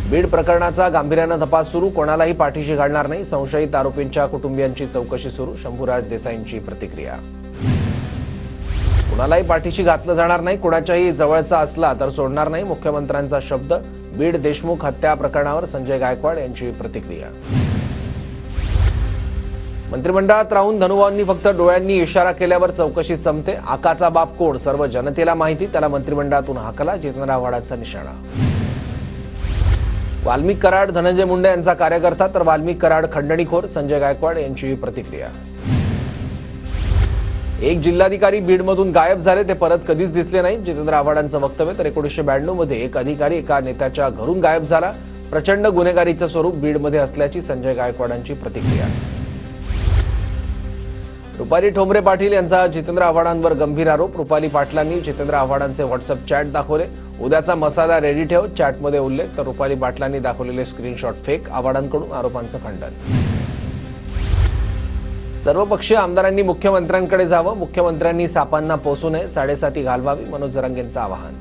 बीड प्रकरणाचा गांभीर्यानं तपास सुरू, कोणालाही पाठीशी घालणार नाही, संशयित आरोपींच्या कुटुंबियांची चौकशी सुरू, शंभूराज देसाईंची प्रतिक्रिया. कोणालाही पाठीशी घातलं जाणार नाही, कोणाच्याही जवळचा असला तर सोडणार नाही, मुख्यमंत्र्यांचा शब्द. बीड देशमुख हत्या प्रकरणावर संजय गायकवाड यांची प्रतिक्रिया. मंत्रिमंडळात राहून धनुभाऊंनी फक्त डोळ्यांनी इशारा केल्यावर चौकशी संपते, आकाचा बाप कोण सर्व जनतेला माहिती, त्याला मंत्रिमंडळातून हाकला, जितेंद्र आव्हाडांचा निशाणा. वाल्मिक कराड धनंजय मुंडे यांचा कार्यकर्ता तर वाल्मिक कराड खंडणीखोर, संजय गायकवाड यांची प्रतिक्रिया. एक जिल्हाधिकारी बीडमधून गायब झाले, ते परत कधीच दिसले नाही, जितेंद्र आव्हाडांचं वक्तव्य. तर 1992 मध्ये एक अधिकारी एका नेत्याच्या घरून गायब झाला, प्रचंड गुन्हेगारीचं स्वरूप बीडमध्ये असल्याची संजय गायकवाडांची प्रतिक्रिया. रुपाली ठोंबरे पाटील यांचा जितेंद्र आव्हाडांवर गंभीर आरोप, रुपाली पाटलांनी जितेंद्र आव्हाडांचे व्हॉट्सअप चॅट दाखवले, उद्याचा मसाला रेडी ठेव, चॅटमध्ये उल्लेख. तर रुपाली पाटलांनी दाखवलेले स्क्रीनशॉट फेक, आव्हाडांकडून आरोपांचं खंडन. सर्वपक्षीय आमदारांनी मुख्यमंत्र्यांकडे जावं, मुख्यमंत्र्यांनी सापांना पोसू नये, 7.5 घालवावी, मनोज जरांगेंचं आवाहन.